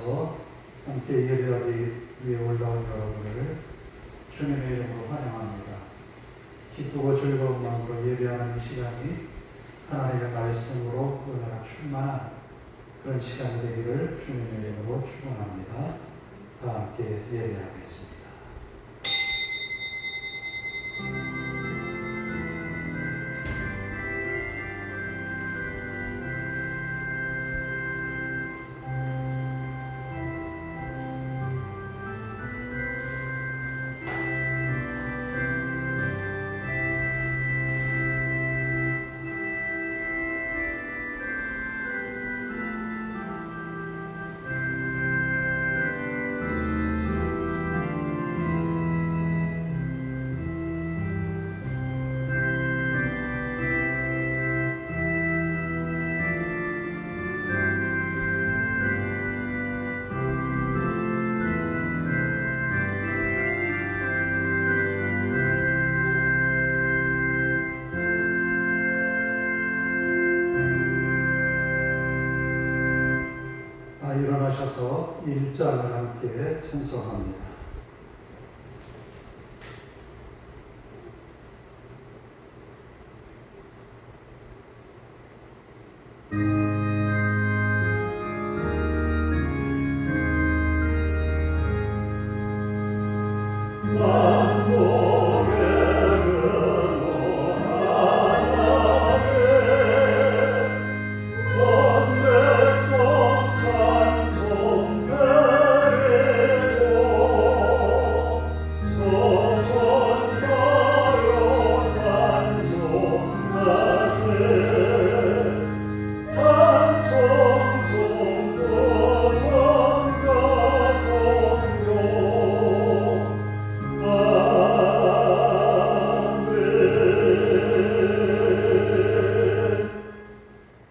일어나셔서 함께 예배하기 위해 올라온 여러분을 주님의 이름으로 환영합니다. 기쁘고 즐거운 마음으로 예배하는 이 시간이 하나님의 말씀으로 은혜가 충만한 그런 시간이 되기를 주님의 이름으로 축원합니다. 다 함께 예배하겠습니다. 일어나셔서 1장을 함께 찬송합니다.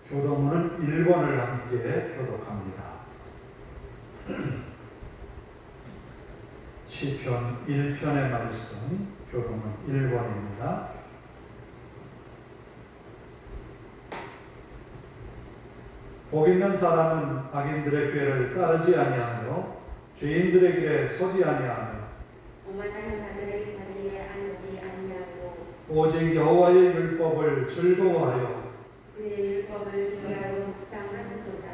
교도문은 1권을 함께 교독합니다. 시편 1편의 말씀, 교도문 1권입니다. 복 있는 사람은 악인들의 꾀를 따르지 아니하며 죄인들의 길에 서지 아니하며 오만한 자들의 자리에 앉지 아니하고 오직 여호와의 율법을 즐거워하여 그의 율법을 주야로 묵상하는도다.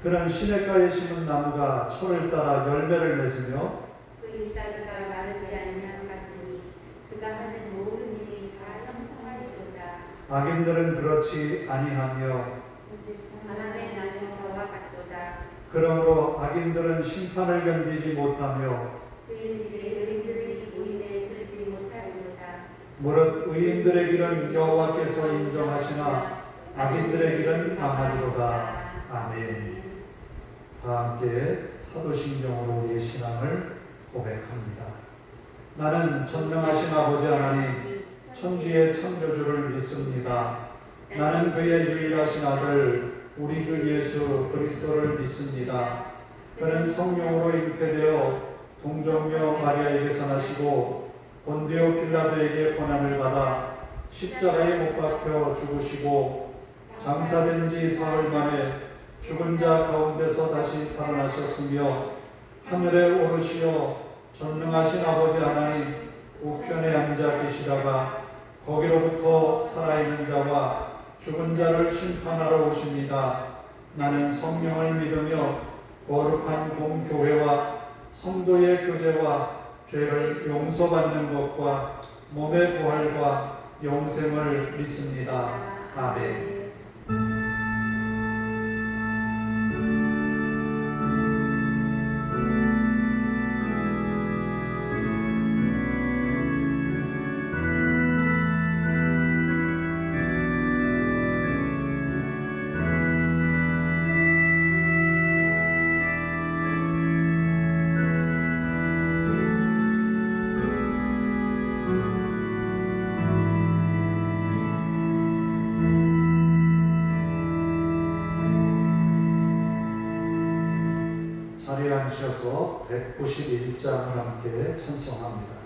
그는 시냇가에 심은 나무가 철을 따라 열매를 맺으며 그 잎사귀가 마르지 아니함 같으니 그가 하는 모든 일이 다 형통하리로다. 악인들은 그렇지 아니하며 하나님의 나는 저와 같도다. 그러므로 악인들은 심판을 견디지 못하며 죄인들의 의인들의 모임에 들지 못하리로다. 무릇 의인들의 길은 여호와께서 인정하시나 악인들의 길은 망하리로다. 아멘. 다 함께 사도신경으로 우리의 신앙을 고백합니다. 나는 전능하신 아버지 하나님 천지의 창조주를 믿습니다. 나는 그의 유일하신 아들 우리 주 예수 그리스도를 믿습니다. 그는 성령으로 잉태되어 동정녀 마리아에게서 나시고 본디오 빌라도에게 고난을 받아 십자가에 못 박혀 죽으시고 장사된 지 사흘 만에 죽은 자 가운데서 다시 살아나셨으며 하늘에 오르시어 전능하신 아버지 하나님 우편에 앉아 계시다가 거기로부터 살아있는 자와 죽은 자를 심판하러 오십니다. 나는 성령을 믿으며 거룩한 공교회와 성도의 교제와 죄를 용서받는 것과 몸의 부활과 영생을 믿습니다. 아멘. 자리에 앉으셔서 191장을 함께 찬송합니다.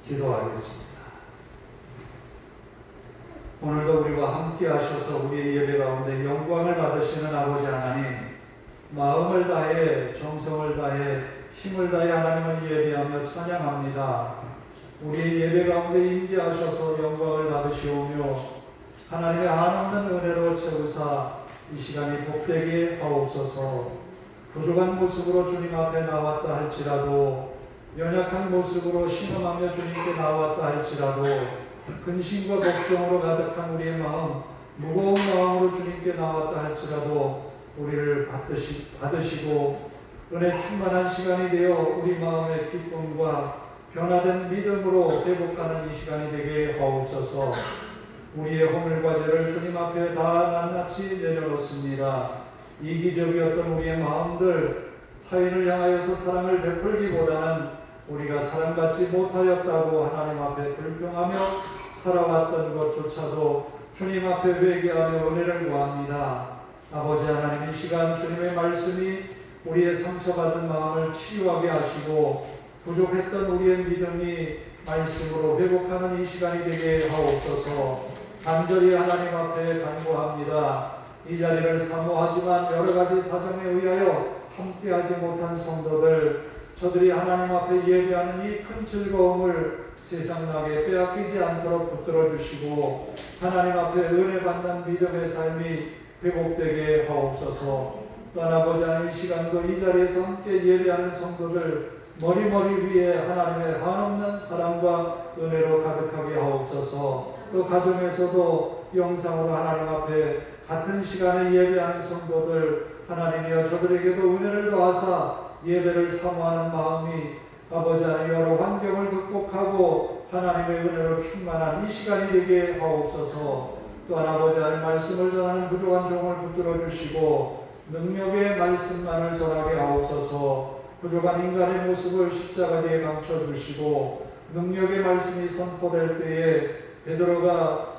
기도하겠습니다. 오늘도 우리와 함께 하셔서 우리의 예배 가운데 영광을 받으시는 아버지 하나님, 마음을 다해 정성을 다해 힘을 다해 하나님을 예배하며 찬양합니다. 우리의 예배 가운데 임재하셔서 영광을 받으시오며 하나님의 한없는 은혜로 채우사 이 시간이 복되게 하옵소서. 부족한 모습으로 주님 앞에 나왔다 할지라도, 연약한 모습으로 신음하며 주님께 나왔다 할지라도, 근심과 걱정으로 가득한 우리의 마음, 무거운 마음으로 주님께 나왔다 할지라도 우리를 받으시고 은혜 충만한 시간이 되어 우리 마음의 기쁨과 변화된 믿음으로 회복하는 이 시간이 되게 하옵소서. 우리의 허물과 죄를 주님 앞에 다 낱낱이 내려놓습니다. 이기적이었던 우리의 마음들, 타인을 향하여서 사랑을 베풀기보다는 우리가 사랑받지 못하였다고 하나님 앞에 불평하며 살아왔던 것조차도 주님 앞에 회개하며 은혜를 구합니다. 아버지 하나님, 이 시간 주님의 말씀이 우리의 상처받은 마음을 치유하게 하시고 부족했던 우리의 믿음이 말씀으로 회복하는 이 시간이 되게 하옵소서. 간절히 하나님 앞에 간구합니다. 이 자리를 사모하지만 여러 가지 사정에 의하여 함께하지 못한 성도들, 저들이 하나님 앞에 예배하는 이 큰 즐거움을 세상나게 빼앗기지 않도록 붙들어 주시고 하나님 앞에 은혜 받는 믿음의 삶이 회복되게 하옵소서. 또한 아버지 하나님, 이 시간도 이 자리에서 함께 예배하는 성도들 머리머리 위에 하나님의 한없는 사랑과 은혜로 가득하게 하옵소서. 또 가정에서도 영상으로 하나님 앞에 같은 시간에 예배하는 성도들 하나님이여, 저들에게도 은혜를 더하사 예배를 사모하는 마음이 아버지 하나님 여러 환경을 극복하고 하나님의 은혜로 충만한 이 시간이 되게 하옵소서. 또한 아버지 하나님, 말씀을 전하는 부족한 종을 붙들어 주시고 능력의 말씀만을 전하게 하옵소서. 부족한 인간의 모습을 십자가 뒤에 감춰 주시고 능력의 말씀이 선포될 때에 베드로가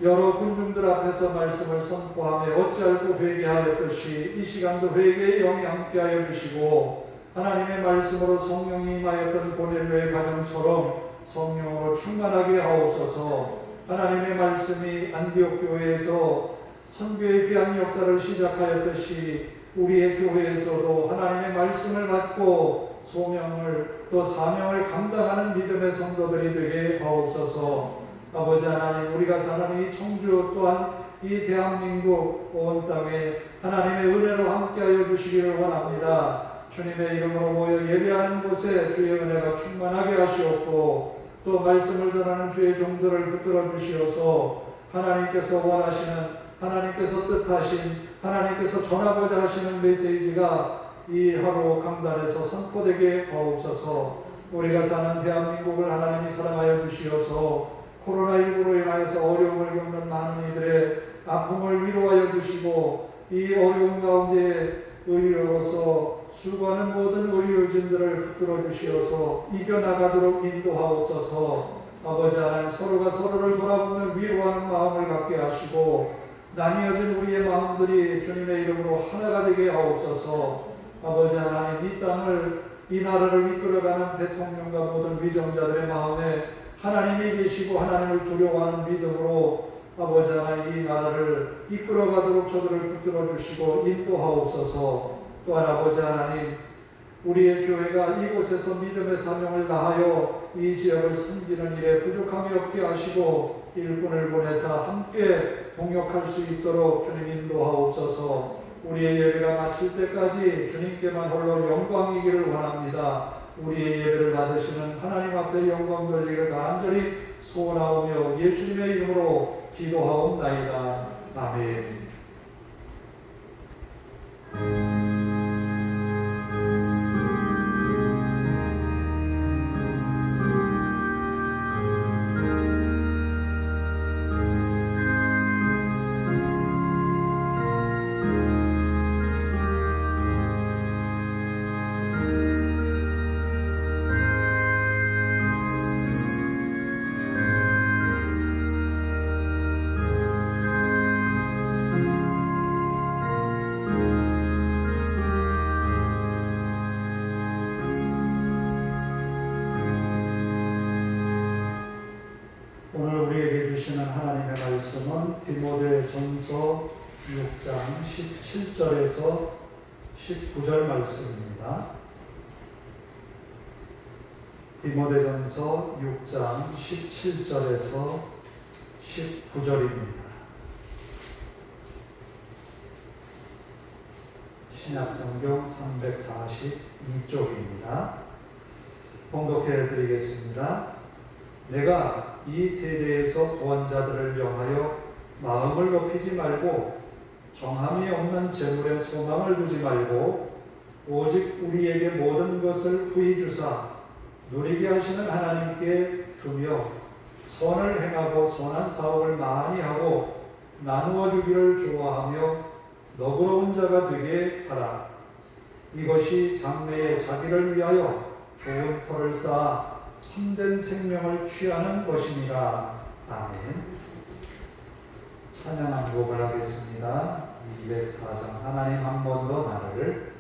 여러 군중들 앞에서 말씀을 선포하며 어찌할고 회개하였듯이 이 시간도 회개의 영이 함께하여 주시고 하나님의 말씀으로 성령이 임하였던 고넬료의 가정처럼 성령으로 충만하게 하옵소서. 하나님의 말씀이 안디옥 교회에서 선교의 귀한 역사를 시작하였듯이 우리의 교회에서도 하나님의 말씀을 받고 소명을 또 사명을 감당하는 믿음의 성도들이 되게 하옵소서. 아버지 하나님, 우리가 사는 이 청주 또한 이 대한민국 온 땅에 하나님의 은혜로 함께하여 주시기를 원합니다. 주님의 이름으로 모여 예배하는 곳에 주의 은혜가 충만하게 하시옵고 또 말씀을 전하는 주의 종들을 붙들어 주시어서 하나님께서 원하시는, 하나님께서 뜻하신, 하나님께서 전하고자 하시는 메시지가 이 하루 강단에서 선포되게 하옵소서. 우리가 사는 대한민국을 하나님이 사랑하여 주시어서 코로나19로 인하여서 어려움을 겪는 많은 이들의 아픔을 위로하여 주시고 이 어려움 가운데 의료로서 수고하는 모든 의료진들을 붙들어 주시어서 이겨나가도록 인도하옵소서. 아버지 하나님, 서로가 서로를 돌아보며 위로하는 마음을 갖게 하시고 나뉘어진 우리의 마음들이 주님의 이름으로 하나가 되게 하옵소서. 아버지 하나님, 이 땅을, 이 나라를 이끌어가는 대통령과 모든 위정자들의 마음에 하나님이 계시고 하나님을 두려워하는 믿음으로 아버지 하나님, 이 나라를 이끌어가도록 저들을 붙들어 주시고 인도하옵소서. 또한 아버지 하나님, 우리의 교회가 이곳에서 믿음의 사명을 다하여 이 지역을 섬기는 일에 부족함이 없게 하시고 일꾼을 보내사 함께 동역할 수 있도록 주님 인도하옵소서. 우리의 예배가 마칠 때까지 주님께만 홀로 영광이기를 원합니다. 우리의 예배를 받으시는 하나님 앞에 영광 돌리기를 간절히 소원하오며 예수님의 이름으로 기도하옵나이다. 아멘. 오늘 우리에게 주시는 하나님의 말씀은 디모데전서 6장 17절에서 19절 말씀입니다. 디모데전서 6장 17절에서 19절입니다. 신약성경 342쪽입니다. 봉독해 드리겠습니다. 내가 이 세대에서 구원자들을 명하여 마음을 높이지 말고 정함이 없는 재물에 소망을 두지 말고 오직 우리에게 모든 것을 후히 주사 누리게 하시는 하나님께 두며 선을 행하고 선한 사업을 많이 하고 나누어 주기를 좋아하며 너그러운 자가 되게 하라. 이것이 장래에 자기를 위하여 좋은 터를 쌓아 참된 생명을 취하는 것이니라. 아멘. 찬양 한 곡을 하겠습니다. 204장 하나님 한 번 더 나를.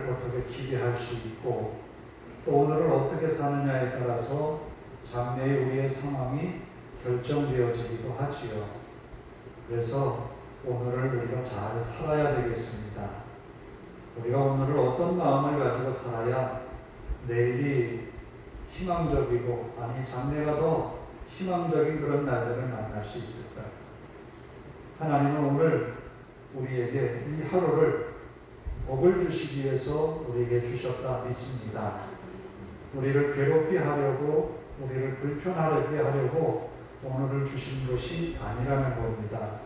오늘을 어떻게 기대할 수 있고 또 오늘을 어떻게 사느냐에 따라서 장래의 우리의 상황이 결정되어지기도 하지요. 그래서 오늘을 우리가 잘 살아야 되겠습니다. 우리가 오늘을 어떤 마음을 가지고 살아야 내일이 희망적이고 아니 장래가 더 희망적인 그런 날들을 만날 수 있을까요? 하나님은 오늘 우리에게 이 하루를 복을 주시기 위해서 우리에게 주셨다 믿습니다. 우리를 괴롭게 하려고 우리를 불편하게 하려고 오늘을 주신 것이 아니라는 겁니다.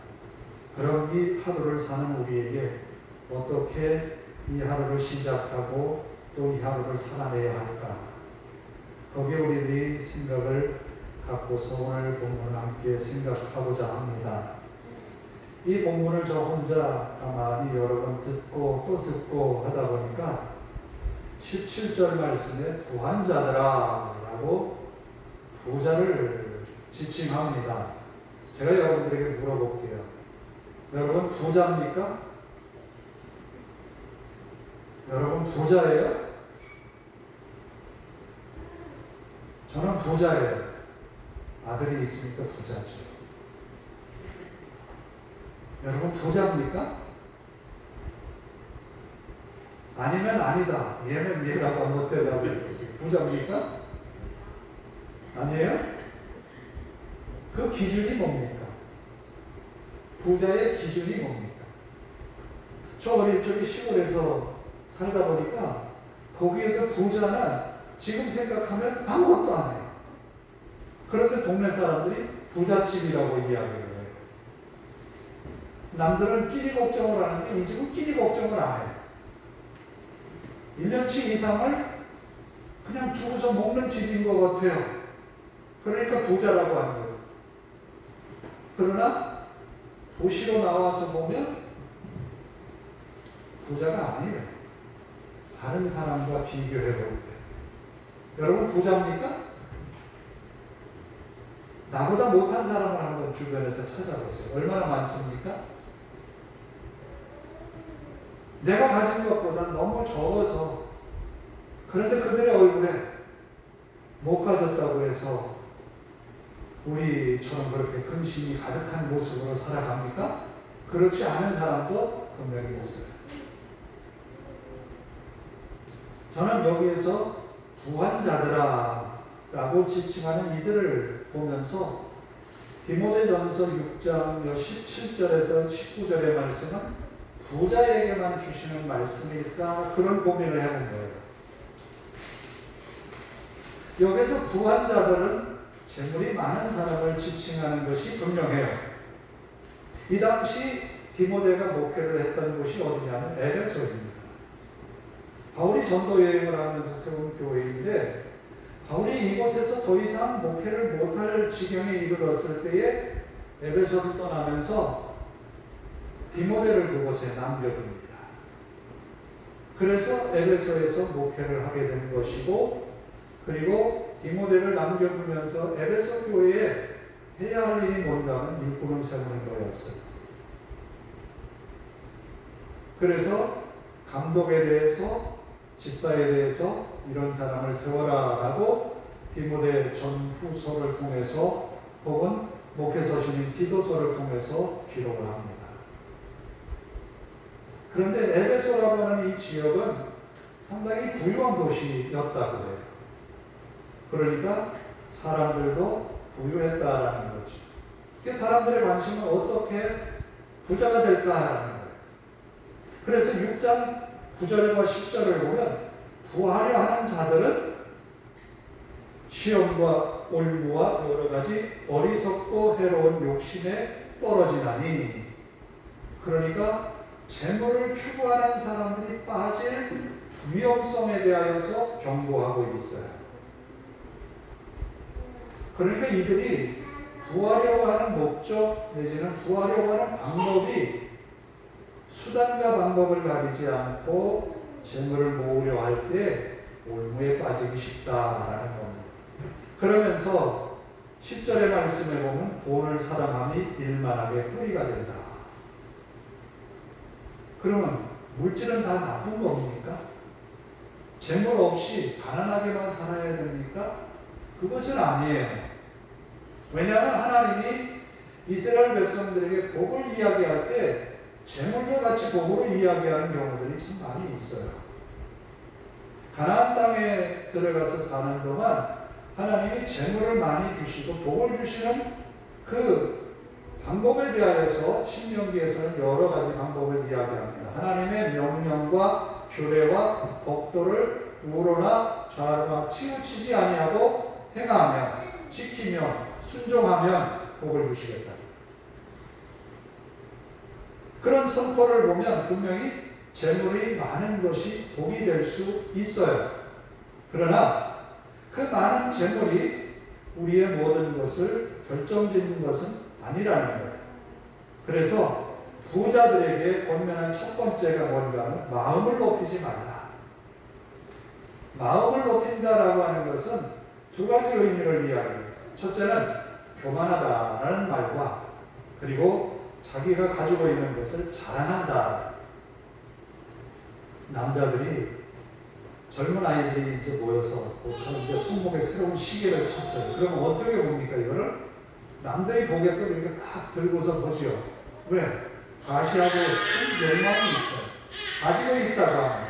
그럼 이 하루를 사는 우리에게 어떻게 이 하루를 시작하고 또 이 하루를 살아내야 할까? 거기에 우리들이 생각을 갖고서 오늘 본문을 함께 생각하고자 합니다. 이 본문을 저 혼자 가만히 여러 번 듣고 또 듣고 하다 보니까 17절 말씀에 부한자들아 라고 부자를 지칭합니다. 제가 여러분들에게 물어볼게요. 여러분 부자입니까? 여러분 부자예요? 저는 부자예요. 아들이 있으니까 부자죠. 여러분 부자입니까? 아니면 아니다. 얘는 얘라고 한번 대답해 보세요. 부자입니까? 아니에요? 그 기준이 뭡니까? 부자의 기준이 뭡니까? 저 어릴 적에 시골에서 살다 보니까 거기에서 부자는 지금 생각하면 아무것도 안 해요. 그런데 동네 사람들이 부잣집이라고 이야기를 해요. 남들은 끼니 걱정을 하는데 이 집은 끼니 걱정을 안 해요. 1년치 이상을 그냥 두고서 먹는 집인 것 같아요. 그러니까 부자라고 하는 거예요. 그러나 도시로 나와서 보면 부자가 아니에요. 다른 사람과 비교해 볼 때. 여러분 부자입니까? 나보다 못한 사람을 한번 주변에서 찾아보세요. 얼마나 많습니까? 내가 가진 것보다 너무 적어서 그런데 그들의 얼굴에 못 가졌다고 해서 우리처럼 그렇게 근심이 가득한 모습으로 살아갑니까? 그렇지 않은 사람도 분명히 있어요. 저는 여기에서 부한자들아 라고 지칭하는 이들을 보면서 디모데전서 6장 17절에서 19절의 말씀은 부자에게만 주시는 말씀일까 그런 고민을 해본 거예요. 여기서 부한자들은 재물이 많은 사람을 지칭하는 것이 분명해요. 이 당시 디모데가 목회를 했던 곳이 어디냐면 에베소입니다. 바울이 전도 여행을 하면서 세운 교회인데 바울이 이곳에서 더 이상 목회를 못할 지경에 이르렀을 때에 에베소를 떠나면서 디모데를 그곳에 남겨둡니다. 그래서 에베소에서 목회를 하게 된 것이고 그리고 디모데를 남겨두면서 에베소 교회에 해야 할 일이 뭔가 하면 일꾼을 세우는 거였어요. 그래서 감독에 대해서 집사에 대해서 이런 사람을 세워라 라고 디모데 전후서를 통해서 혹은 목회서신인 디도서를 통해서 기록을 합니다. 그런데 에베소라고 하는 이 지역은 상당히 부유한 도시였다고 해요. 그러니까 사람들도 부유했다라는 거죠. 사람들의 관심은 어떻게 부자가 될까라는 거예요. 그래서 6장 9절과 10절을 보면 부하려 하는 자들은 시험과 올무와 여러 가지 어리석고 해로운 욕심에 떨어지나니 그러니까 재물을 추구하는 사람들이 빠질 위험성에 대하여서 경고하고 있어요. 그러니까 이들이 부하려고 하는 목적 내지는 부하려고 하는 방법이 수단과 방법을 가리지 않고 재물을 모으려 할 때 올무에 빠지기 쉽다라는 겁니다. 그러면서 10절의 말씀에 보면 돈을 사랑함이 일만하게 뿌리가 된다. 그러면 물질은 다 나쁜 겁니까? 재물 없이 가난하게만 살아야 됩니까? 그것은 아니에요. 왜냐하면 하나님이 이스라엘 백성들에게 복을 이야기할 때 재물도 같이 복으로 이야기하는 경우들이 참 많이 있어요. 가나안 땅에 들어가서 사는 동안 하나님이 재물을 많이 주시고 복을 주시는 그 방법에 대하여서 신명기에서는 여러 가지 방법을 이야기합니다. 하나님의 명령과 규례와 법도를 우로나 좌로나 치우치지 아니하고 행하며 지키며 순종하면 복을 주시겠다. 그런 선포를 보면 분명히 재물이 많은 것이 복이 될 수 있어요. 그러나 그 많은 재물이 우리의 모든 것을 결정짓는 것은 아니라는 거예요. 그래서 부자들에게 권면한 첫 번째가 뭔가 하면 마음을 높이지 말라. 마음을 높인다라고 하는 것은 두 가지 의미를 이야기합니다. 첫째는 교만하다라는 말과 그리고 자기가 가지고 있는 것을 자랑한다. 남자들이 젊은 아이들이 이제 모여서 저는 이제 손목에 새로운 시계를 쳤어요. 그러면 어떻게 봅니까? 이거를 남들이 보게끔 이렇게 딱 들고서 보지요. 왜? 과시하고 큰 욕망이 있어요. 가지고 있다가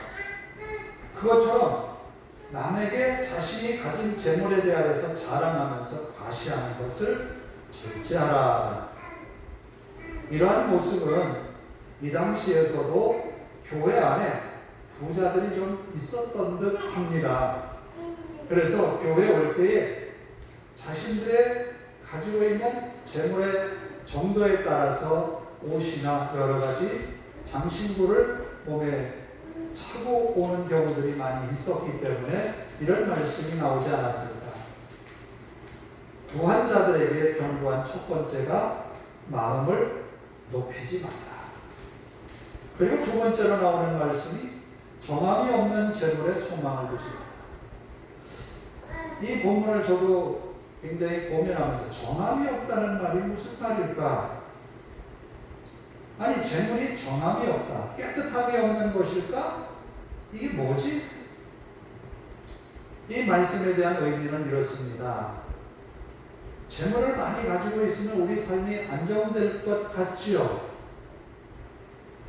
그것처럼 남에게 자신이 가진 재물에 대하여서 자랑하면서 과시하는 것을 절제하라. 이러한 모습은 이 당시에서도 교회 안에 부자들이 좀 있었던 듯 합니다. 그래서 교회 올 때에 자신들의 가지고 있는 재물의 정도에 따라서 옷이나 여러 가지 장신구를 몸에 차고 오는 경우들이 많이 있었기 때문에 이런 말씀이 나오지 않았습니다. 부한 자들에게 경고한 첫 번째가 마음을 높이지 말라. 그리고 두 번째로 나오는 말씀이 정함이 없는 재물에 소망을 두지 말라. 이 본문을 저도 굉장히 고민하면서 정함이 없다는 말이 무슨 말일까? 아니 재물이 정함이 없다. 깨끗함이 없는 것일까? 이게 뭐지? 이 말씀에 대한 의미는 이렇습니다. 재물을 많이 가지고 있으면 우리 삶이 안정될 것 같지요.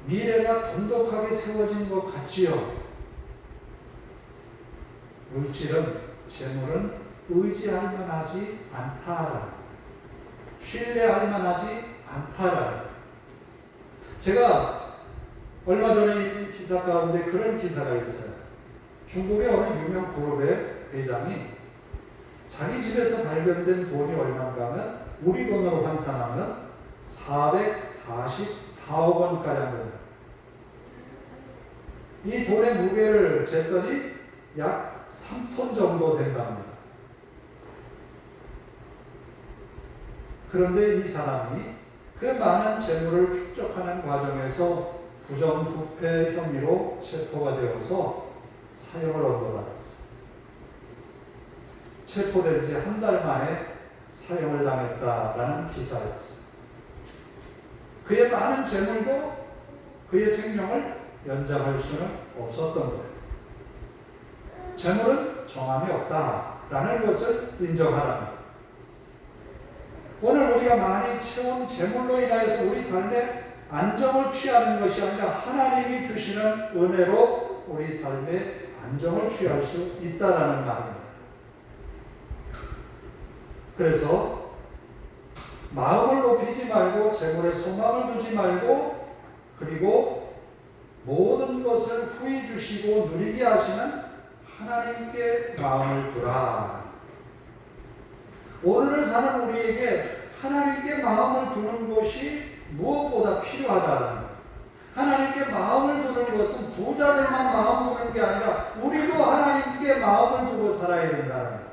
미래가 돈독하게 세워진 것 같지요. 물질은 재물은 의지할 만하지 않다라. 신뢰할 만하지 않다라. 제가 얼마 전에 기사 가운데 그런 기사가 있어요. 중국의 어느 유명 그룹의 회장이 자기 집에서 발견된 돈이 얼마인가 하면 우리 돈으로 환산하면 444억 원가량 된다. 이 돈의 무게를 쟀더니 약 3톤 정도 된답니다. 그런데 이 사람이 그 많은 재물을 축적하는 과정에서 부정부패 혐의로 체포가 되어서 사형을 언도받았습니다. 체포된 지 한 달 만에 사형을 당했다라는 기사였습니다. 그의 많은 재물도 그의 생명을 연장할 수는 없었던 거예요. 재물은 정함이 없다라는 것을 인정하라는 거예요. 오늘 우리가 많이 채운 재물로 인하여서 우리 삶에 안정을 취하는 것이 아니라 하나님이 주시는 은혜로 우리 삶에 안정을 취할 수 있다라는 말입니다. 그래서 마음을 높이지 말고 재물에 소망을 두지 말고 그리고 모든 것을 후히 주시고 누리게 하시는 하나님께 마음을 두라. 오늘을 사는 우리에게 하나님께 마음을 두는 것이 무엇보다 필요하다는 거예요. 하나님께 마음을 두는 것은 부자들만 마음 두는 게 아니라 우리도 하나님께 마음을 두고 살아야 된다는 거예요.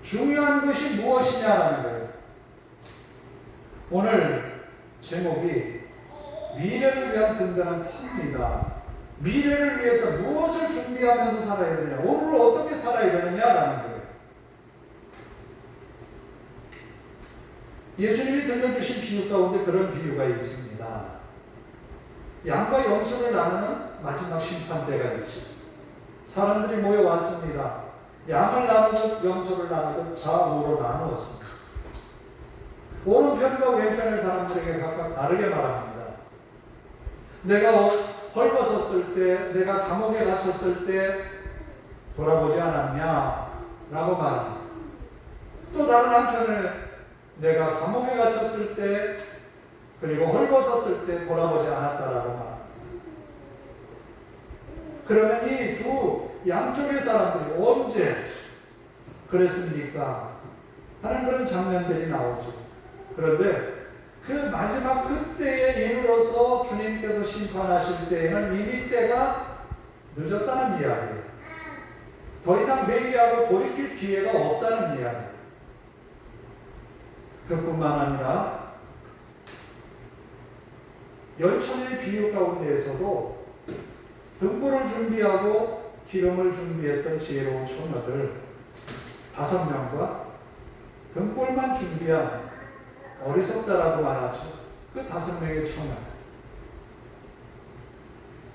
중요한 것이 무엇이냐라는 거예요. 오늘 제목이 미래를 위한 든든한 터입니다. 미래를 위해서 무엇을 준비하면서 살아야 되냐, 오늘 어떻게 살아야 되느냐라는 거예요. 예수님이 들려주신 비유 가운데 그런 비유가 있습니다. 양과 염소를 나누는 마지막 심판 때가 있지. 사람들이 모여왔습니다. 양을 나누듯 염소를 나누듯 좌우로 나누었습니다. 오른편과 왼편의 사람들에게 각각 다르게 말합니다. 내가 헐벗었을 때, 내가 감옥에 갇혔을 때 돌아보지 않았냐? 라고 말합니다. 또 다른 한편에 내가 감옥에 갇혔을 때 그리고 헐벗었을 때 돌아보지 않았다라고 말합니다. 그러면 이 두 양쪽의 사람들이 언제 그랬습니까? 하는 그런 장면들이 나오죠. 그런데 그 마지막 그때에 이르러서 주님께서 심판하실 때에는 이미 때가 늦었다는 이야기예요. 더 이상 회개하고 돌이킬 기회가 없다는 이야기예요. 그뿐만 아니라 열천의 비유 가운데에서도 등불을 준비하고 기름을 준비했던 지혜로운 처녀들 5명과 등불만 준비한 어리석다라고 말하죠. 그 5명의 처녀.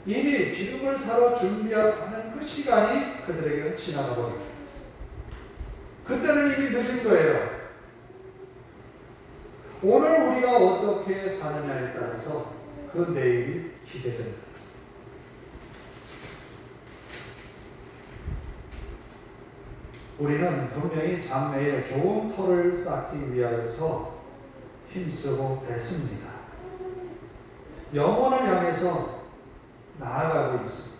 이미 기름을 사러 준비하러 가는 그 시간이 그들에게는 지나가 버립니다. 그때는 이미 늦은 거예요. 오늘 우리가 어떻게 사느냐에 따라서 그 내일이 기대됩니다. 우리는 분명히 장래에 좋은 터를 쌓기 위하여서 힘쓰고 애씁니다. 영혼을 향해서 나아가고 있습니다.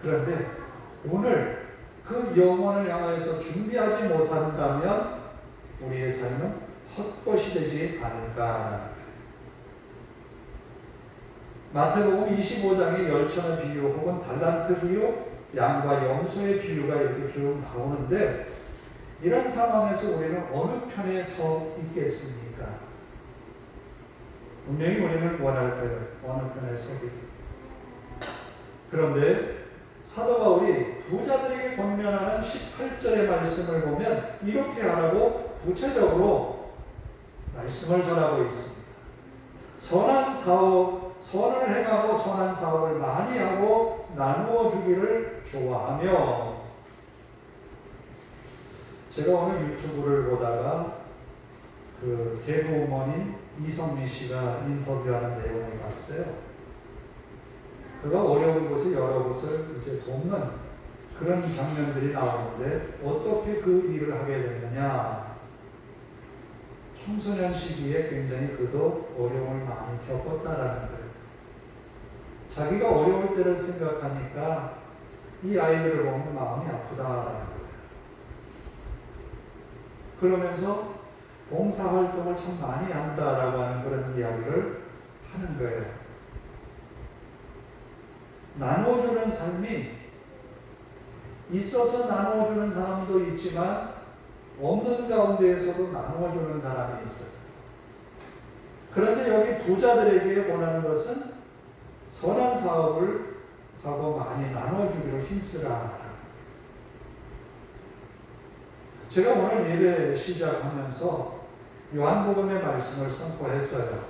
그런데 오늘 그 영혼을 향해서 준비하지 못한다면 우리의 삶은 헛것이 되지 않을까. 마태복음 25장의 열천의 비유 혹은 달란트 비유, 양과 염소의 비유가 이렇게 쭉 나오는데 이런 상황에서 우리는 어느 편에 서 있겠습니까? 분명히 우리는 원할 거예요. 어느 편에 서기. 그런데 사도 바울이 부자들에게 권면하는 18절의 말씀을 보면 이렇게 하라고 구체적으로 말씀을 전하고 있습니다. 선한 사업, 선을 행하고 선한 사업을 많이 하고 나누어 주기를 좋아하며. 제가 오늘 유튜브를 보다가 그 개그우먼인 이성미 씨가 인터뷰하는 내용을 봤어요. 그가 어려운 곳에 여러 곳을 이제 돕는 그런 장면들이 나오는데 어떻게 그 일을 하게 됐느냐. 청소년 시기에 굉장히 그도 어려움을 많이 겪었다라는 거예요. 자기가 어려울 때를 생각하니까 이 아이들을 보면 마음이 아프다라는 거예요. 그러면서 봉사활동을 참 많이 한다라고 하는 그런 이야기를 하는 거예요. 나눠주는 삶이 있어서 나눠주는 사람도 있지만 없는 가운데에서도 나눠주는 사람이 있어요. 그런데 여기 부자들에게 원하는 것은 선한 사업을 하고 많이 나눠주기로 힘쓰라. 제가 오늘 예배 시작하면서 요한복음의 말씀을 선포했어요.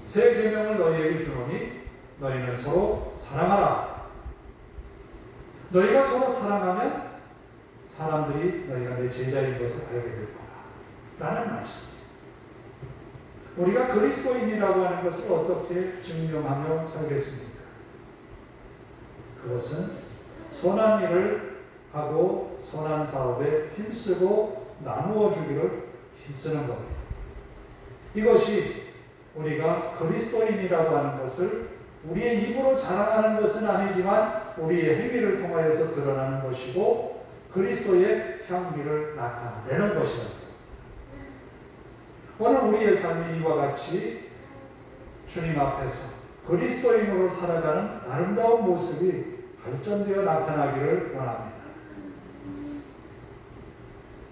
새 계명을 너희에게 주노니 너희는 서로 사랑하라. 너희가 서로 사랑하면 사람들이 너희가 내 제자인 것을 알게 될 거라. 라는 말씀. 우리가 그리스도인이라고 하는 것을 어떻게 증명하며 살겠습니까? 그것은 선한 일을 하고 선한 사업에 힘쓰고 나누어 주기를 힘쓰는 겁니다. 이것이 우리가 그리스도인이라고 하는 것을 우리의 입으로 자랑하는 것은 아니지만 우리의 행위를 통하여서 드러나는 것이고 그리스도의 향기를 나타내는 것이다. 오늘 우리의 삶이 이와 같이 주님 앞에서 그리스도인으로 살아가는 아름다운 모습이 발전되어 나타나기를 원합니다.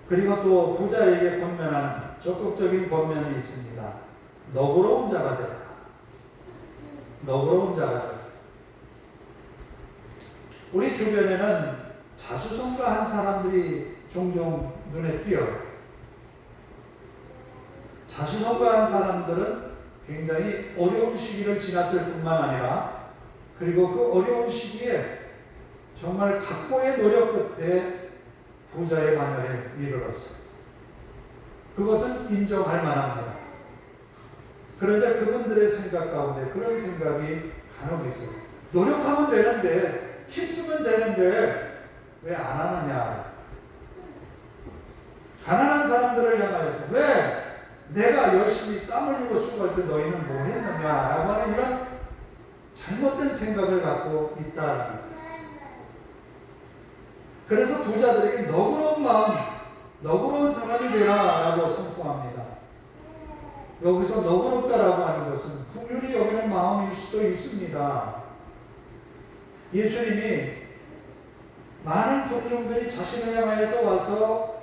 그리고 또 부자에게 권면하는 적극적인 권면이 있습니다. 너그러운 자가 되라. 너그러운 자가 되라. 우리 주변에는 자수성가한 사람들이 종종 눈에 띄어요. 자수성가한 사람들은 굉장히 어려운 시기를 지났을 뿐만 아니라 그리고 그 어려운 시기에 정말 각고의 노력 끝에 부자의 만연에 이르렀어요. 그것은 인정할 만합니다. 그런데 그분들의 생각 가운데 그런 생각이 간혹 있어요. 노력하면 되는데, 힘쓰면 되는데 왜 안 하느냐. 가난한 사람들을 향하여서 왜 내가 열심히 땀 흘리고 수고할 때 너희는 뭐 했느냐라고 하는 이런 잘못된 생각을 갖고 있다는 거예요. 그래서 부자들에게 너그러운 마음, 너그러운 사람이 되라라고 선포합니다. 여기서 너그럽다라고 하는 것은 긍휼히 여기는 마음일 수도 있습니다. 예수님이 많은 군중들이 자신을 향하여서 와서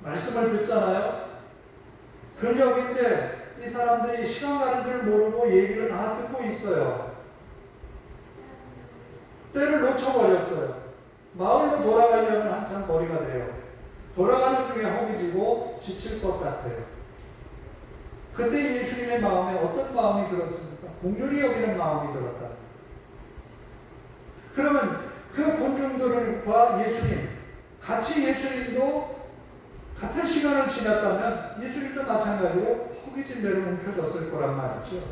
말씀을 듣잖아요. 들녘인데 이 사람들이 시간 가는 줄 모르고 얘기를 다 듣고 있어요. 때를 놓쳐버렸어요. 마을로 돌아가려면 한참 거리가 돼요. 돌아가는 중에 허기지고 지칠 것 같아요. 그때 예수님의 마음에 어떤 마음이 들었습니까? 긍휼히 여기는 마음이 들었다. 그러면 그 군중들과 예수님, 같이 예수님도 같은 시간을 지났다면 예수님도 마찬가지로 허기진 대로 움켜졌을 거란 말이죠.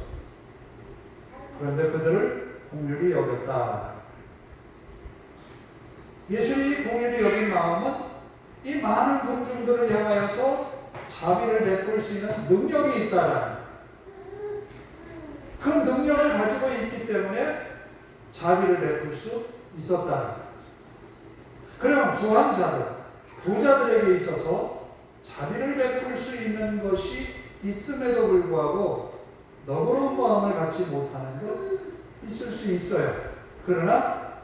그런데 그들을 긍휼히 여겼다. 예수님이 긍휼히 여긴 마음은 이 많은 군중들을 향하여서 자비를 베풀 수 있는 능력이 있다라는 그 능력을 가지고 있기 때문에 자비를 베풀 수 있었다는 거예요. 그럼 부한자들, 부자들에게 있어서 자비를 베풀 수 있는 것이 있음에도 불구하고 너그러운 마음을 갖지 못하는 것 있을 수 있어요. 그러나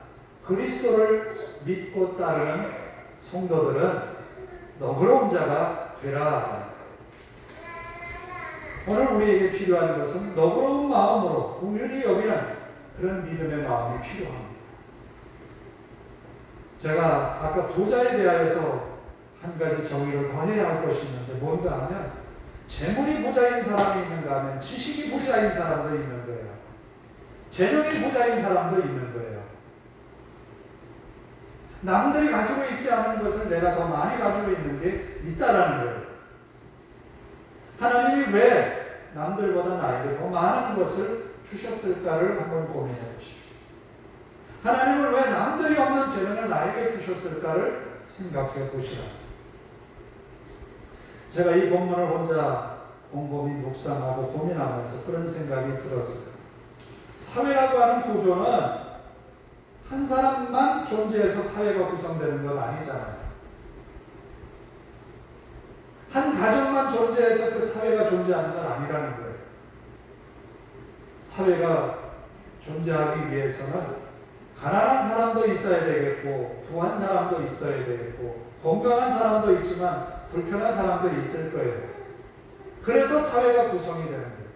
그리스도를 믿고 따르는 성도들은 너그러운 자가 되라. 오늘 우리에게 필요한 것은 너그러운 마음으로 긍휼히 여기는 그런 믿음의 마음이 필요합니다. 제가 아까 부자에 대하여서 한 가지 정의를 더 해야 할 것이 있는데 뭔가 하면 재물이 부자인 사람이 있는가 하면 지식이 부자인 사람도 있는 거예요. 재능이 부자인 사람도 있는 거예요. 남들이 가지고 있지 않은 것을 내가 더 많이 가지고 있는 게 있다라는 거예요. 하나님이 왜 남들보다 나에게 더 많은 것을 주셨을까를 한번 고민해 보십시오. 하나님은 왜 남들이 없는 재능을 나에게 주셨을까를 생각해 보시라. 제가 이 본문을 혼자 곰곰이 묵상하고 고민하면서 그런 생각이 들었어요. 사회라고 하는 구조는 한 사람만 존재해서 사회가 구성되는 건 아니잖아요. 한 가정만 존재해서 그 사회가 존재하는 건 아니라는 거예요. 사회가 존재하기 위해서는 가난한 사람도 있어야 되겠고, 부한 사람도 있어야 되겠고, 건강한 사람도 있지만 불편한 사람도 있을 거예요. 그래서 사회가 구성이 되는 거예요.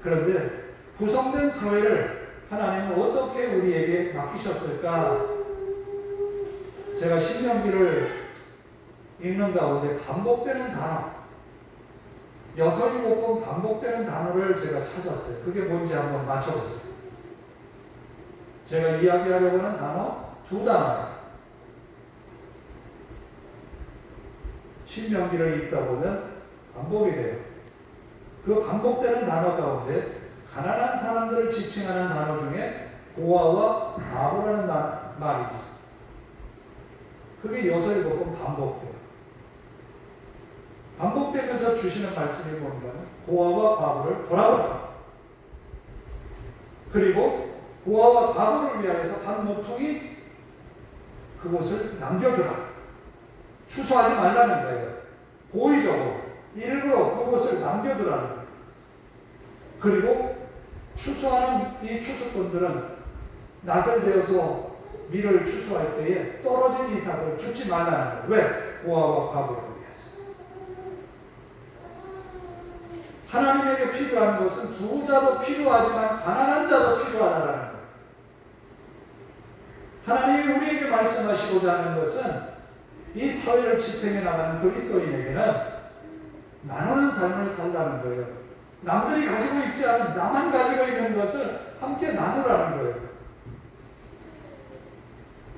그런데 구성된 사회를 하나님은 어떻게 우리에게 맡기셨을까? 제가 신명기를 읽는 가운데 반복되는 단어, 6, 7번 반복되는 단어를 제가 찾았어요. 그게 뭔지 한번 맞춰보세요. 제가 이야기하려고 하는 단어 2단어예요. 신명기를 읽다 보면 반복이 돼요. 그 반복되는 단어 가운데 가난한 사람들을 지칭하는 단어 중에 고아와 바보라는 말이 있어요. 그게 6, 7번 반복돼요. 반복되면서 주시는 말씀이 뭔가는 고아와 바보를 돌아보라. 그리고 고아와 바보를 위하여서 한 모퉁이 그곳을 남겨두라. 추수하지 말라는 거예요. 고의적으로 일부러 그곳을 남겨두라는 거예요. 그리고 추수하는 이 추수꾼들은 낫을 베어서 밀을 추수할 때에 떨어진 이삭을 줍지 말라는 거예요. 왜? 고아와 바보를 위해서. 하나님에게 필요한 것은 부자도 필요하지만 가난한 자도 필요하다는 거예요. 하나님이 우리에게 말씀하시고자 하는 것은 이 사회를 지탱해 나가는 그리스도인에게는 나누는 삶을 살라는 거예요. 남들이 가지고 있지 않은 나만 가지고 있는 것을 함께 나누라는 거예요.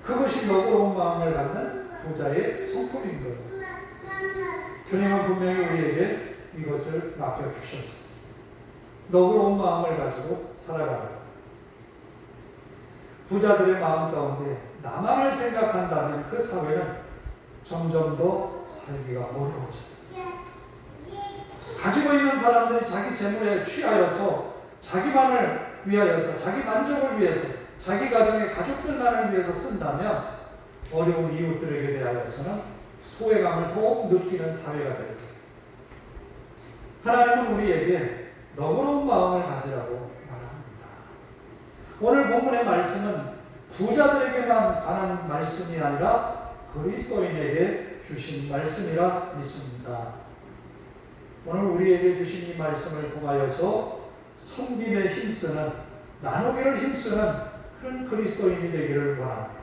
그것이 너그러운 마음을 갖는 부자의 성품인 거예요. 주님은 분명히 우리에게 이것을 맡겨주셨습니다. 너그러운 마음을 가지고 살아가라. 부자들의 마음 가운데 나만을 생각한다면 그 사회는 점점 더 살기가 어려워져요. 가지고 있는 사람들이 자기 재물에 취하여서 자기만을 위하여서, 자기 만족을 위해서, 자기 가정의 가족들만을 위해서 쓴다면 어려운 이웃들에게 대하여서는 소외감을 더욱 느끼는 사회가 될 거예요. 하나님은 우리에게 너그러운 마음을 가지라고 말합니다. 오늘 본문의 말씀은 부자들에게만 관한 말씀이 아니라 그리스도인에게 주신 말씀이라 믿습니다. 오늘 우리에게 주신 이 말씀을 통하여서 섬김에 힘쓰는, 나누기를 힘쓰는 그런 그리스도인이 되기를 원합니다.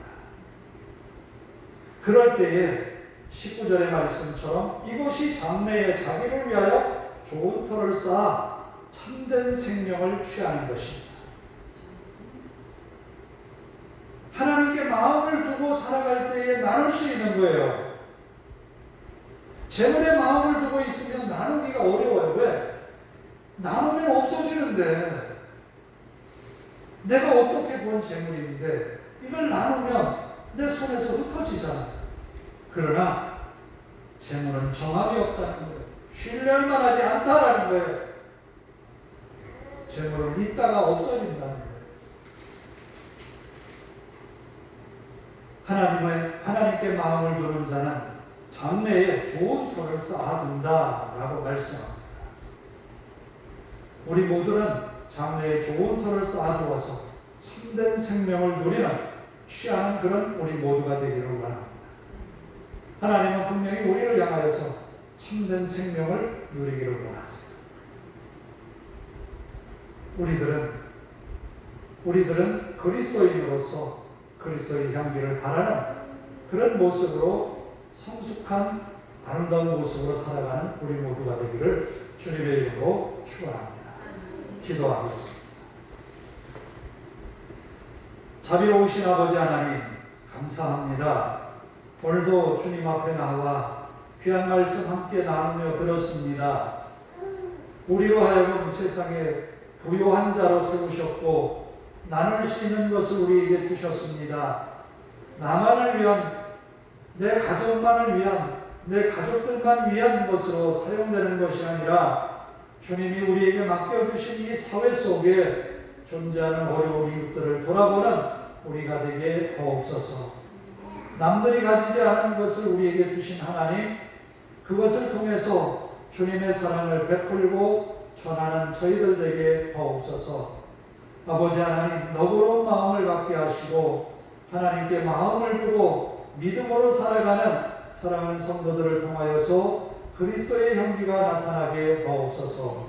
그럴 때에 19절의 말씀처럼 이것이 장래에 자기를 위하여 좋은 터를 쌓아 참된 생명을 취하는 것입니다. 하나님께 마음을 두고 살아갈 때에 나눌 수 있는 거예요. 재물에 마음을 두고 있으면 나누기가 어려워요. 왜? 나누면 없어지는데, 내가 어떻게 본 재물인데 이걸 나누면 내 손에서 흩어지잖아. 그러나 재물은 정함이 없다는 거예요. 신뢰할 만하지 않다라는 거예요. 재물은 있다가 없어진다는 거예요. 하나님께 마음을 두는 자는 장래에 좋은 터를 쌓아둔다라고 말씀합니다. 우리 모두는 장래에 좋은 터를 쌓아두어서 참된 생명을 누리는, 취하는 그런 우리 모두가 되기를 원합니다. 하나님은 분명히 우리를 향하여서 참된 생명을 누리기를 원하세요. 우리들은 그리스도인으로서 그리스도의 향기를 바라는 그런 모습으로 성숙한 아름다운 모습으로 살아가는 우리 모두가 되기를 주님의 이름으로 축원합니다. 기도하겠습니다. 자비로우신 아버지 하나님, 감사합니다. 오늘도 주님 앞에 나와 귀한 말씀 함께 나누며 들었습니다. 우리로 하여금 세상에 부요한 자로 세우셨고 나눌 수 있는 것을 우리에게 주셨습니다. 나만을 위한, 내 가정만을 위한, 내 가족들만 위한 것으로 사용되는 것이 아니라 주님이 우리에게 맡겨주신 이 사회 속에 존재하는 어려운 이웃들을 돌아보는 우리가 되게 하옵소서. 남들이 가지지 않은 것을 우리에게 주신 하나님, 그것을 통해서 주님의 사랑을 베풀고 전하는 저희들 되게 하옵소서. 아버지 하나님, 너그러운 마음을 갖게 하시고 하나님께 마음을 두고 믿음으로 살아가는 사랑하는 성도들을 통하여서 그리스도의 향기가 나타나게 하옵소서.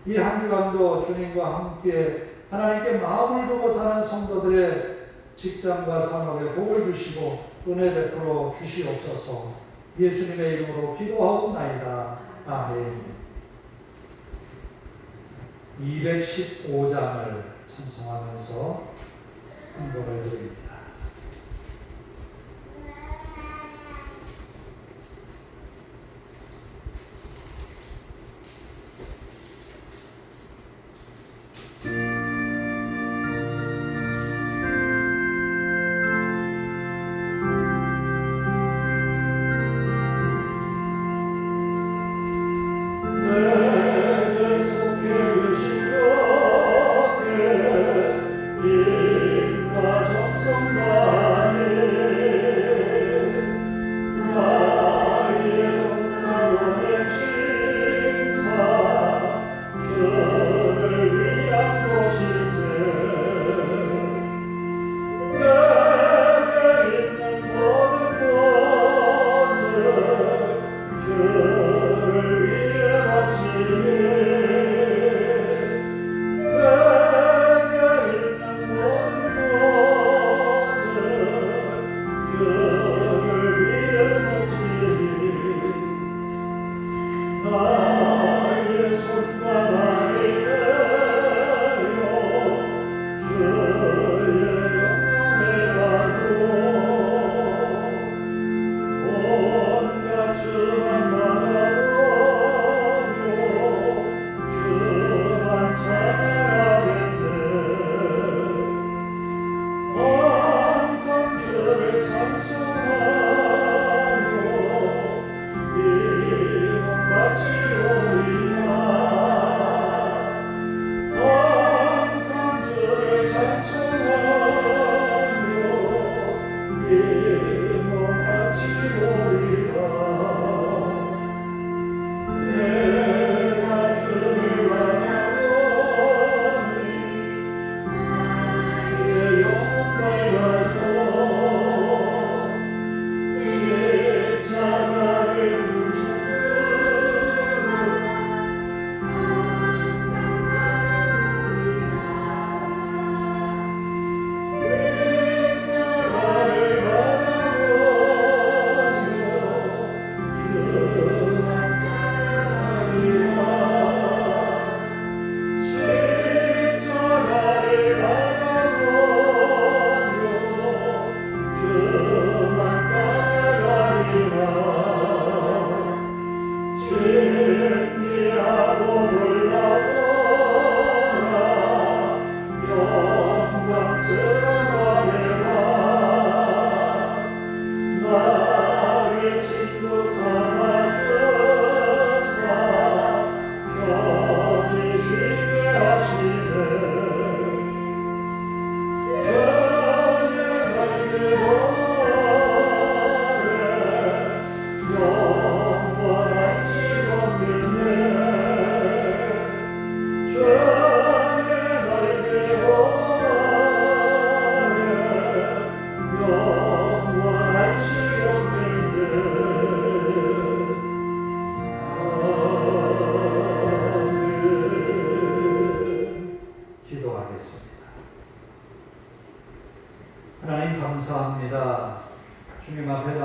이 한 주간도 주님과 함께 하나님께 마음을 두고 사는 성도들의 직장과 산업에 복을 주시고 은혜 베풀어 주시옵소서. 예수님의 이름으로 기도하옵나이다. 아멘. 215장을 찬송하면서 헌금을 드립니다. 내 속에 계신 자께 인과 정성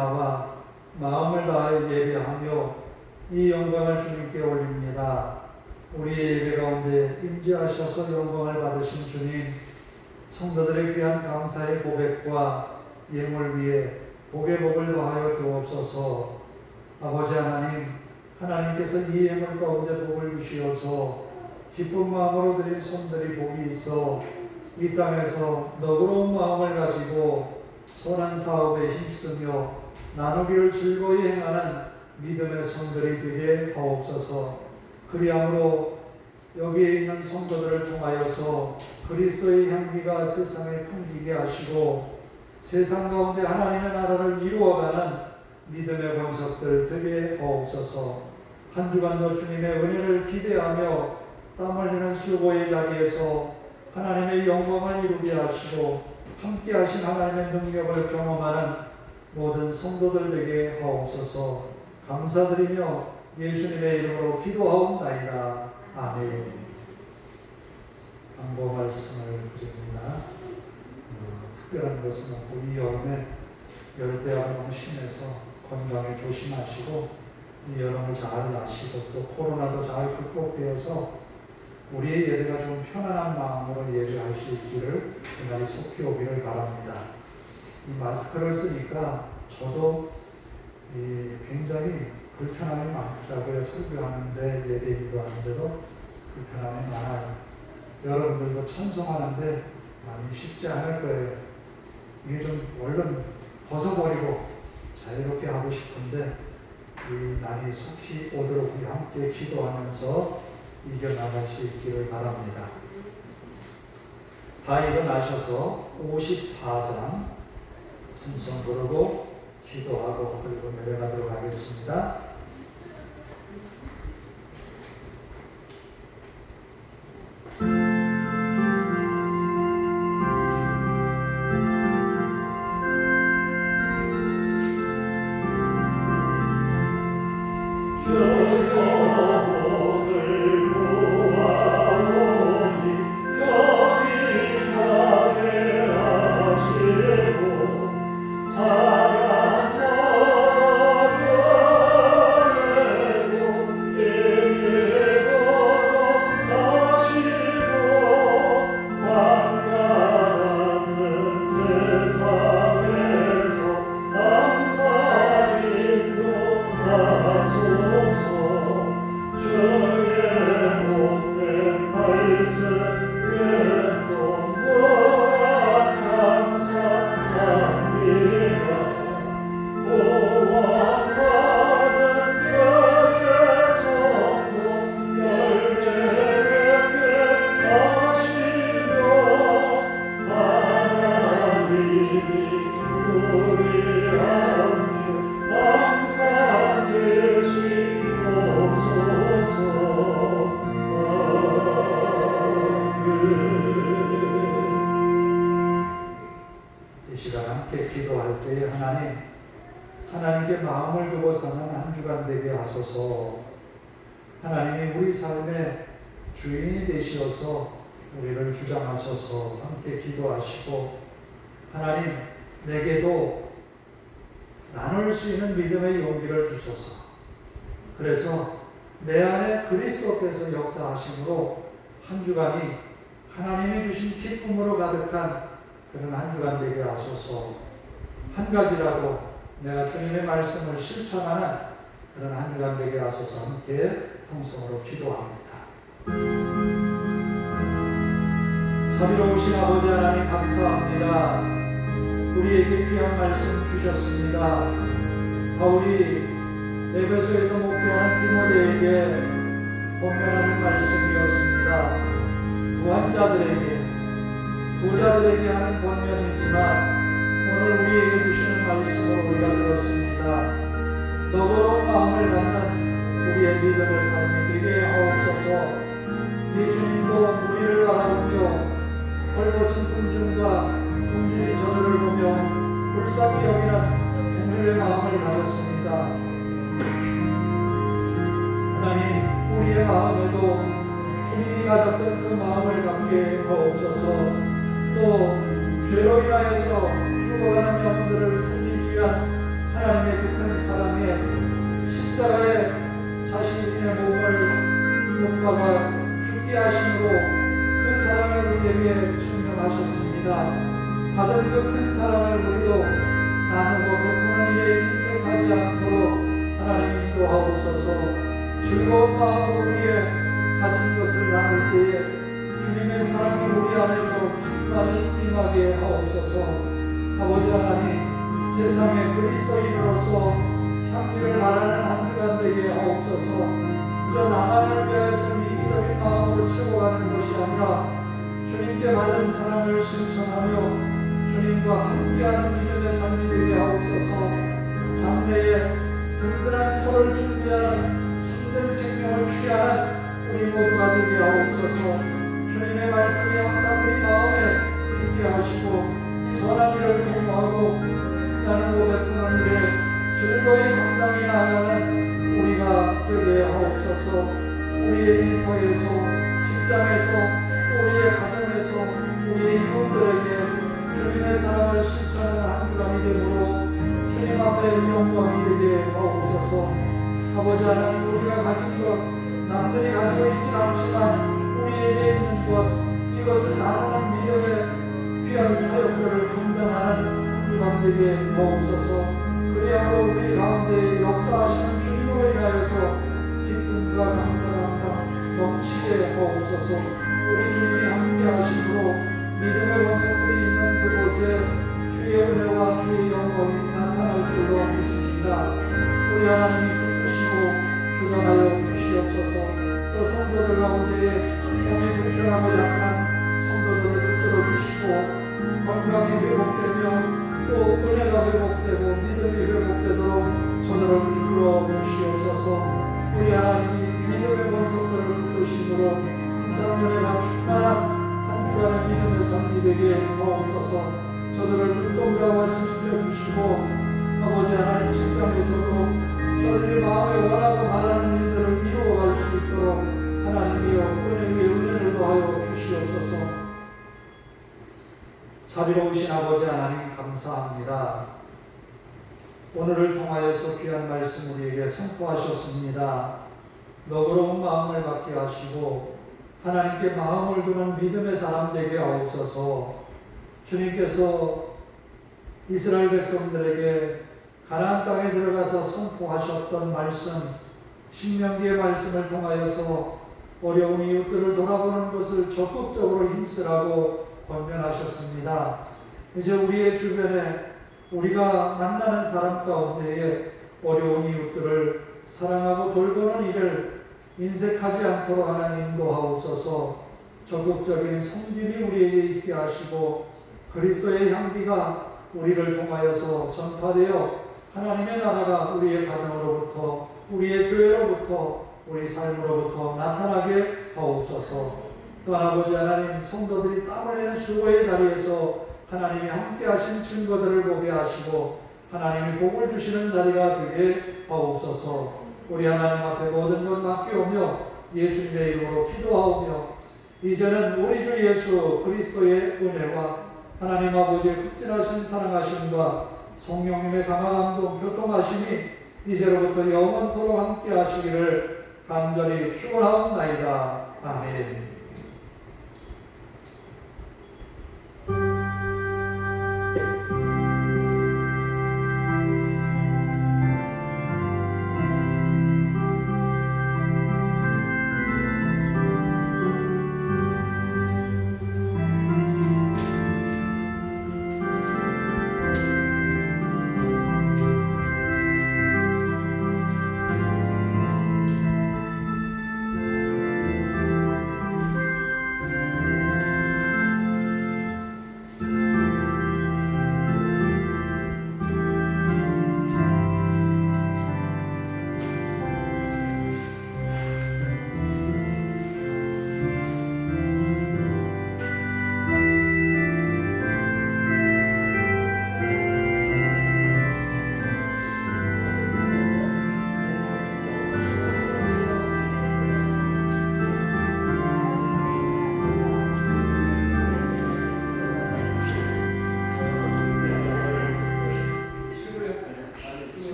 나와 마음을 다하여 예배하며 이 영광을 주님께 올립니다. 우리의 예배 가운데 임재하셔서 영광을 받으신 주님, 성도들의 귀한 감사의 고백과 예물 위에 복의 복을 더하여 주옵소서. 아버지 하나님, 하나님께서 이 예물 가운데 복을 주시어서 기쁜 마음으로 드린 손들이 복이 있어 이 땅에서 너그러운 마음을 가지고 선한 사업에 힘쓰며 나누기를 즐거이 행하는 믿음의 손들이 되게 하옵소서. 그리함으로 여기에 있는 성도들을 통하여서 그리스도의 향기가 세상에 풍기게 하시고 세상 가운데 하나님의 나라를 이루어가는 믿음의 권석들 되게 하옵소서. 한 주간도 주님의 은혜를 기대하며 땀 흘리는 수고의 자리에서 하나님의 영광을 이루게 하시고 함께 하신 하나님의 능력을 경험하는 모든 성도들 되게 하옵소서. 감사드리며 예수님의 이름으로 기도하옵나이다. 아멘. 당부 말씀을 드립니다. 특별한 것은 없고 이 여름에 열대야가 너무 심해서 건강에 조심하시고 이 여름을 잘 나시고 또 코로나도 잘 극복되어서 우리의 예배가 좀 편안한 마음으로 예배할 수 있기를 그날이 속히 오기를 바랍니다. 이 마스크를 쓰니까 저도 굉장히 불편함이 많더라고요. 설교하는데 예배인도 하는데도 불편함이 많아요. 여러분들도 찬송하는데 많이 쉽지 않을 거예요. 이게 좀 얼른 벗어버리고 자유롭게 하고 싶은데 이 날이 속히 오도록 우리 함께 기도하면서 이겨나갈 수 있기를 바랍니다. 다 일어나셔서 54장 찬송 부르고 기도하고 그리고 내려가도록 하겠습니다. 하나님께 마음을 두고 사는 한 주간 되게 하소서. 하나님이 우리 삶의 주인이 되시어서 우리를 주장하소서. 함께 기도하시고 하나님 내게도 나눌 수 있는 믿음의 용기를 주소서. 그래서 내 안에 그리스도께서 역사하심으로 한 주간이 하나님이 주신 기쁨으로 가득한 그런 한 주간 되게 하소서. 한 가지라도 내가 주님의 말씀을 실천하는 그런 한 주간 되게 하소서. 함께 통성으로 기도합니다. 자비로우신 아버지 하나님 감사합니다. 우리에게 귀한 말씀 주셨습니다. 바울이 에베소에서 목회하는 디모데에게 권면하는 말씀이었습니다. 부한 자들에게, 부자들에게 하는 권면이지만 오늘 우리에게 주시는 말씀을 우리가 들었습니다. 너그러운 마음을 갖는 우리의 믿음의 삶이 되게 하옵소서. 예수님도 우리를 바라보며 헐벗은 군중과 공주인 저들을 보며 불쌍히 여기는 공유의 마음을 가졌습니다. 하나님, 우리의 마음에도 주님이 가졌던 그 마음을 갖게 하옵소서. 또 죄로 인하여서 죽어가는 영혼들을 살리기 위한 하나님의 그 큰 사랑에 십자가에 자신의 몸을 못 박아 죽게 하심으로 그 사랑을 우리에게 증명하셨습니다. 받은 그 큰 사랑을 우리도 나누고 베푸는 일에 인색하지 않도록 하나님 인도하옵소서. 즐거운 마음으로 우리의 가진 것을 나눌 때에 주님의 사랑이 우리 안에서 충만히 임하게 하옵소서. 아버지 하나님, 세상의 그리스도인으로서 향기를 바라는 한 주간 되게 하옵소서. 그저 나만을 위해서 이기적인 마음으로 채워가는 것이 아니라 주님께 받은 사랑을 실천하며 주님과 함께하는 믿음의 삶이 되게 하옵소서. 장래에 든든한 터를 준비하는 참된 생명을 취하는 우리 모두가 되게 하옵소서. 주님의 말씀이 항상 우리 마음에 있게 하시고 선한 일을 도모하고 나누고 베푸는 일에 즐거이 감당해 나가는 우리가 되게 하옵소서. 우리의 일터에서, 직장에서, 또 우리의 가정에서, 우리의 이웃들에게 주님의 사랑을 실천하는 한 주간이 되므로 주님 앞에 영광이 되게 하옵소서. 아버지 하나님, 우리가 가진 것 남들이 가지고 있진 않지만 우리에게 있는 것, 이것을 나누는 믿음의 귀한 사역들을 감당하는 한 주간 되게 하옵소서. 그리하여 우리 가운데 역사하시는 주님으로 인하여서 기쁨과 감사가 항상 넘치게 하옵소서. 우리 주님이 함께 하심으로 믿음의 원석들이 있는 그곳에 주의 은혜와 주의 영광이 나타날 줄로 믿습니다. 우리 하나님이 기쁘시고 주장하여 주시옵소서. 또 성도들 가운데에 몸이 불편하고 약한 성도들을 붙들어 주시고 건강이 회복되며 또 은혜가 회복되고 믿음이 회복되도록 저들을 이끌어 주시옵소서. 우리 하나님이 믿음의 원석들을 붙드심으로 항상 은혜가 충만한 한 주간의 믿음의 삶이 되게 하옵소서. 저들을 눈동자와 지켜 주시고 아버지 하나님, 직장에서도 저들이 마음에 원하고 바라는 일들을 이루어갈 수 있도록 하나님이여 은혜 위에 은혜를 더하여 주시옵소서. 자비로우신 아버지 하나님, 감사합니다. 오늘을 통하여서 귀한 말씀 우리에게 선포하셨습니다. 너그러운 마음을 갖게 하시고 하나님께 마음을 두는 믿음의 사람 되게 하옵소서. 주님께서 이스라엘 백성들에게 가나안 땅에 들어가서 선포하셨던 말씀, 신명기의 말씀을 통하여서 어려운 이웃들을 돌아보는 것을 적극적으로 힘쓰라고 권면하셨습니다. 이제 우리의 주변에 우리가 만나는 사람 가운데에 어려운 이웃들을 사랑하고 돌보는 일을 인색하지 않도록 하나님 인도하옵소서. 적극적인 섬김이 우리에게 있게 하시고 그리스도의 향기가 우리를 통하여서 전파되어 하나님의 나라가 우리의 가정으로부터, 우리의 교회로부터, 우리 삶으로부터 나타나게 하옵소서. 또한 아버지 하나님, 성도들이 땀 흘리는 수고의 자리에서 하나님이 함께 하신 증거들을 보게 하시고 하나님이 복을 주시는 자리가 되게 하옵소서. 우리 하나님 앞에 모든 것 맡기오며 예수님의 이름으로 기도하오며 이제는 우리 주 예수 그리스도의 은혜와 하나님 아버지의 극진하신 사랑하심과 성령님의 강한 감동 교통하심이 이제로부터 영원토록 함께 하시기를 간절히 축원하옵나이다. 아멘.